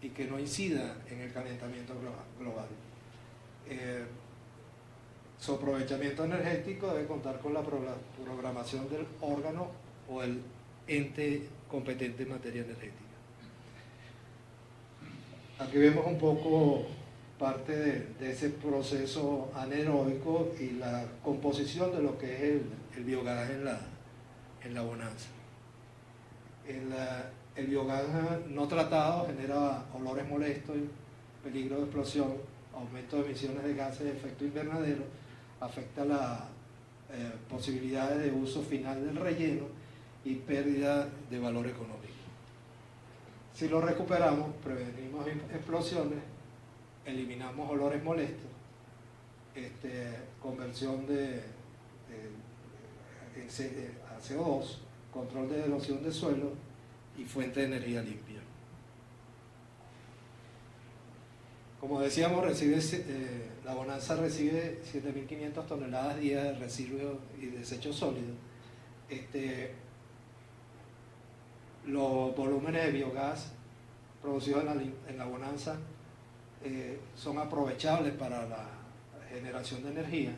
y que no incida en el calentamiento global. Su aprovechamiento energético debe contar con la programación del órgano o el ente competente en materia energética. Aquí vemos un poco parte de ese proceso anaeróbico y la composición de lo que es el biogás en la bonanza. El biogás no tratado genera olores molestos, peligro de explosión, aumento de emisiones de gases de efecto invernadero, afecta las posibilidades de uso final del relleno y pérdida de valor económico. Si lo recuperamos, prevenimos explosiones, eliminamos olores molestos, conversión a CO2, control de erosión de suelo y fuente de energía limpia. Como decíamos, la bonanza recibe 7.500 toneladas día de residuos y desechos sólidos. Los volúmenes de biogás producidos en la bonanza son aprovechables para la generación de energía.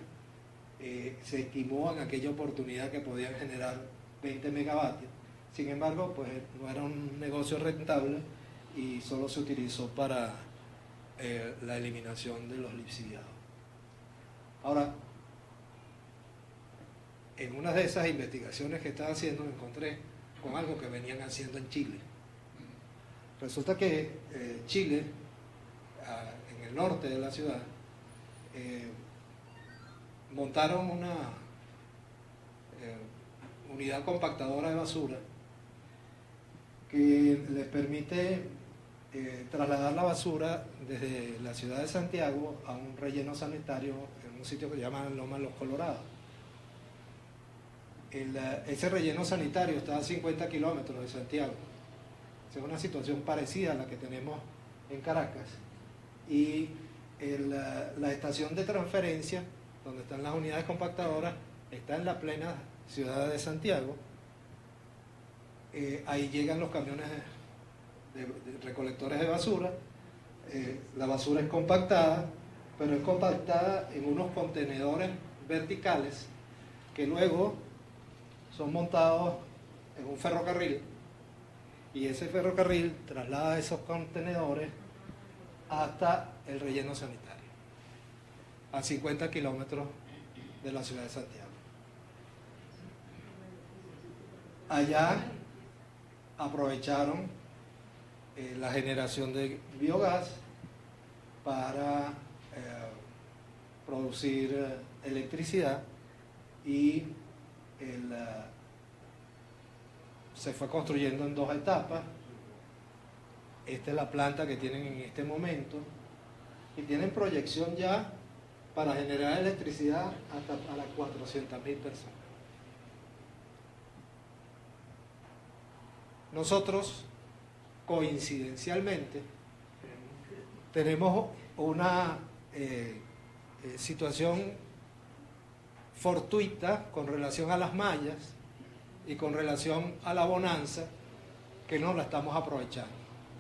Se estimó en aquella oportunidad que podían generar 20 megavatios. Sin embargo, pues no era un negocio rentable y solo se utilizó para la eliminación de los lixiviados. Ahora, en una de esas investigaciones que estaba haciendo me encontré con algo que venían haciendo en Chile. Resulta que Chile, en el norte de la ciudad, montaron una unidad compactadora de basura que les permite trasladar la basura desde la ciudad de Santiago a un relleno sanitario en un sitio que se llama Loma Los Colorados. Ese relleno sanitario está a 50 kilómetros de Santiago. Es una situación parecida a la que tenemos en Caracas. Y la estación de transferencia, donde están las unidades compactadoras, está en la plena ciudad de Santiago. Ahí llegan los camiones de recolectores de basura. La basura es compactada, pero es compactada en unos contenedores verticales que luego son montados en un ferrocarril, y ese ferrocarril traslada esos contenedores hasta el relleno sanitario, a 50 kilómetros de la ciudad de Santiago. Allá aprovecharon la generación de biogás para producir electricidad, y se fue construyendo en 2 etapas. Esta es la planta que tienen en este momento, y tienen proyección ya para generar electricidad hasta para 400.000 personas. Nosotros, coincidencialmente, tenemos una situación fortuita con relación a las mallas y con relación a la bonanza, que no la estamos aprovechando.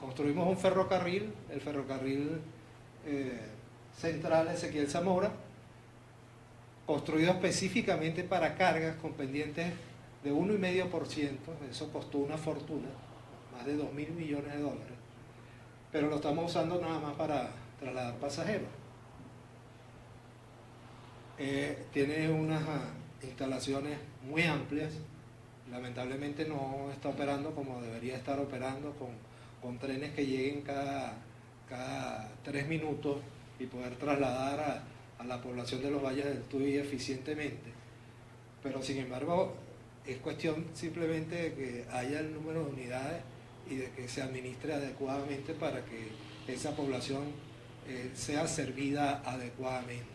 Construimos un ferrocarril, el ferrocarril central Ezequiel Zamora, construido específicamente para cargas con pendientes de 1,5%, eso costó una fortuna, más de 2.000 millones de dólares, pero lo estamos usando nada más para trasladar pasajeros. Tiene unas instalaciones muy amplias, lamentablemente no está operando como debería estar operando, con trenes que lleguen cada 3 minutos y poder trasladar a la población de los valles del Tuy eficientemente. Pero sin embargo, es cuestión simplemente de que haya el número de unidades y de que se administre adecuadamente para que esa población sea servida adecuadamente.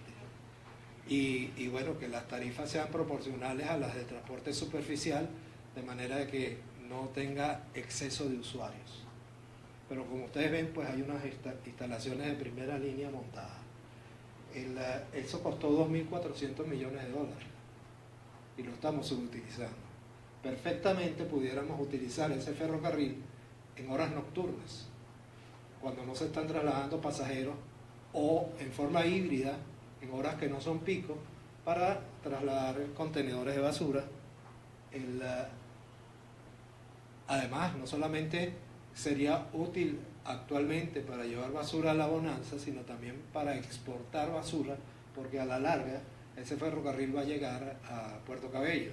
Y bueno, que las tarifas sean proporcionales a las de transporte superficial, de manera de que no tenga exceso de usuarios. Pero como ustedes ven, pues hay unas instalaciones de primera línea montadas. Eso costó 2.400 millones de dólares y lo estamos subutilizando. Perfectamente pudiéramos utilizar ese ferrocarril en horas nocturnas, cuando no se están trasladando pasajeros, o en forma híbrida, en horas que no son pico, para trasladar contenedores de basura. Además, no solamente sería útil actualmente para llevar basura a la bonanza, sino también para exportar basura, porque a la larga ese ferrocarril va a llegar a Puerto Cabello.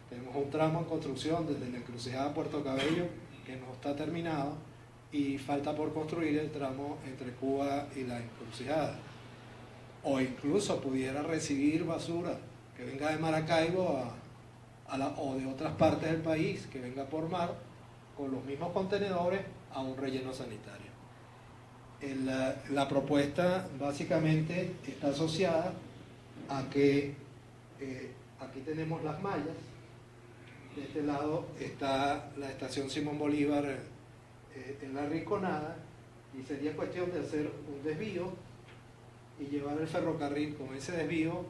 Tenemos un tramo en construcción desde la encrucijada a Puerto Cabello que no está terminado, y falta por construir el tramo entre Cuba y la encrucijada. O incluso pudiera recibir basura que venga de Maracaibo o de otras partes del país, que venga por mar con los mismos contenedores a un relleno sanitario. La propuesta básicamente está asociada a que aquí tenemos las mallas, de este lado está la estación Simón Bolívar en La Rinconada, y sería cuestión de hacer un desvío y llevar el ferrocarril con ese desvío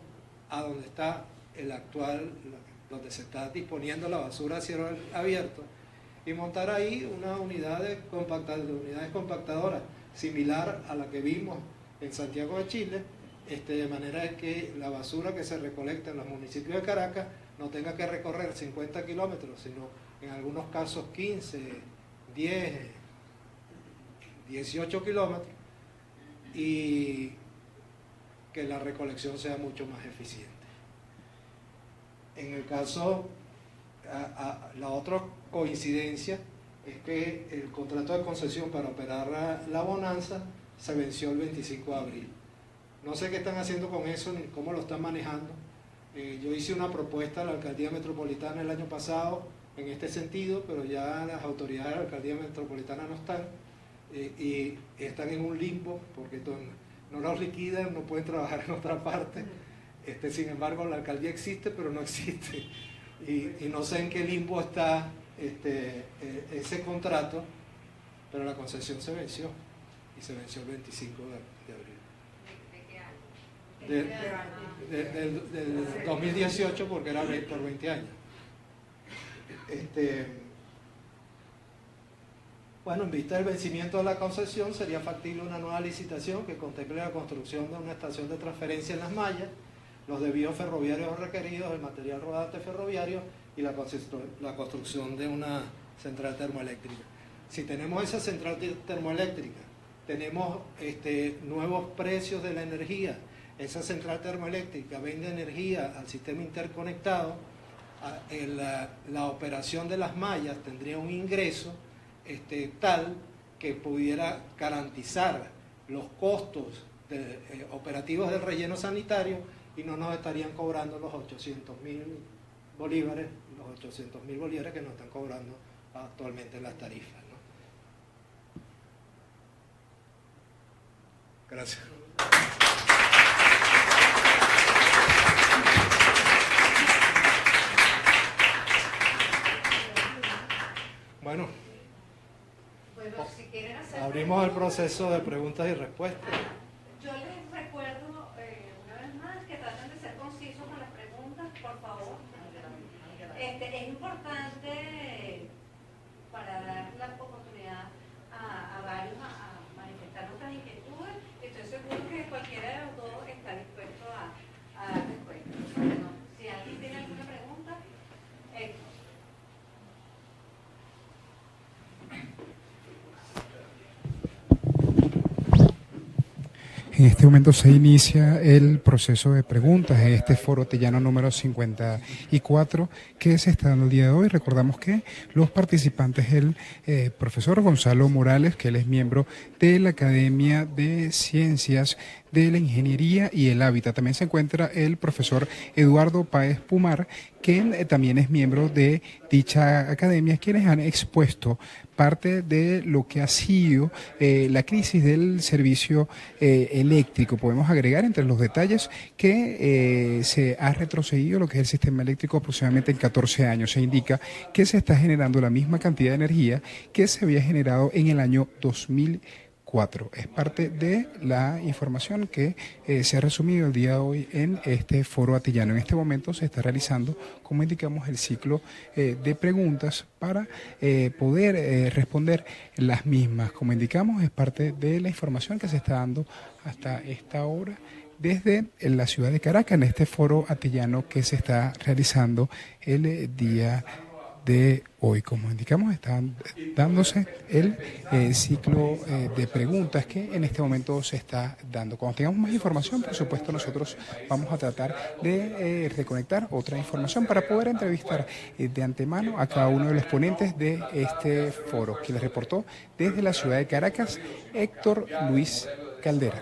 a donde está el actual, donde se está disponiendo la basura a cielo abierto, y montar ahí una unidad de unidades compactadoras similar a la que vimos en Santiago de Chile, de manera que la basura que se recolecta en los municipios de Caracas no tenga que recorrer 50 kilómetros, sino en algunos casos 15, 10, 18 kilómetros, y que la recolección sea mucho más eficiente. En el caso, la otra coincidencia es que el contrato de concesión para operar la Bonanza se venció el 25 de abril. No sé qué están haciendo con eso ni cómo lo están manejando. Yo hice una propuesta a la Alcaldía Metropolitana el año pasado en este sentido, pero ya las autoridades de la Alcaldía Metropolitana no están y están en un limbo porque no los liquidan, no pueden trabajar en otra parte. Sin embargo, la alcaldía existe, pero no existe. Y no sé en qué limbo está ese contrato, pero la concesión se venció y se venció el 25 de abril. Del 2018, porque era por 20 años. Bueno, en vista del vencimiento de la concesión, sería factible una nueva licitación que contemple la construcción de una estación de transferencia en las mallas, los desvíos ferroviarios requeridos, el material rodante ferroviario y la construcción de una central termoeléctrica. Si tenemos esa central termoeléctrica, tenemos nuevos precios de la energía, esa central termoeléctrica vende energía al sistema interconectado, la operación de las mallas tendría un ingreso tal que pudiera garantizar los costos operativos del relleno sanitario y no nos estarían cobrando los 800.000 bolívares, que nos están cobrando actualmente las tarifas, ¿no? Gracias. Bueno, si quieren hacer abrimos el proceso de preguntas y respuestas. Yo les recuerdo una vez más que traten de ser concisos con las preguntas, por favor. Es importante para dar la oportunidad a varios a manifestar nuestras inquietudes. Estoy seguro que cualquiera de los dos está dispuesto a dar respuesta. Bueno, si alguien tiene alguna pregunta, En este momento se inicia el proceso de preguntas en este foro atillano número 54 que se está dando el día de hoy. Recordamos que los participantes, el profesor Gonzalo Morales, que él es miembro de la Academia de Ciencias de la Ingeniería y el Hábitat. También se encuentra el profesor Eduardo Páez Pumar, que también es miembro de dicha academia, quienes han expuesto parte de lo que ha sido la crisis del servicio eléctrico. Podemos agregar entre los detalles que se ha retrocedido lo que es el sistema eléctrico aproximadamente en 14 años. Se indica que se está generando la misma cantidad de energía que se había generado en el año 2004. Es parte de la información que se ha resumido el día de hoy en este foro atillano. En este momento se está realizando, como indicamos, el ciclo de preguntas para poder responder las mismas. Como indicamos, es parte de la información que se está dando hasta esta hora desde la ciudad de Caracas, en este foro atillano que se está realizando el día de hoy. Como indicamos, está dándose el ciclo de preguntas que en este momento se está dando. Cuando tengamos más información, por supuesto, nosotros vamos a tratar de reconectar otra información para poder entrevistar de antemano a cada uno de los ponentes de este foro, que les reportó desde la ciudad de Caracas, Héctor Luis Caldera.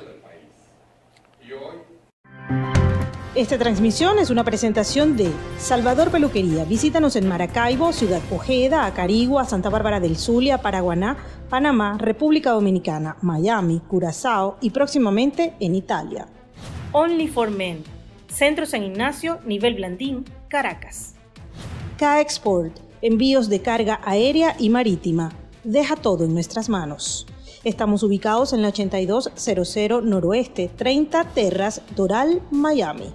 Esta transmisión es una presentación de Salvador Peluquería. Visítanos en Maracaibo, Ciudad Ojeda, Acarigua, Santa Bárbara del Zulia, Paraguaná, Panamá, República Dominicana, Miami, Curazao y próximamente en Italia. Only for Men. Centro San Ignacio, Nivel Blandín, Caracas. K-Export. Envíos de carga aérea y marítima. Deja todo en nuestras manos. Estamos ubicados en la 8200 Noroeste, 30 Terras, Doral, Miami.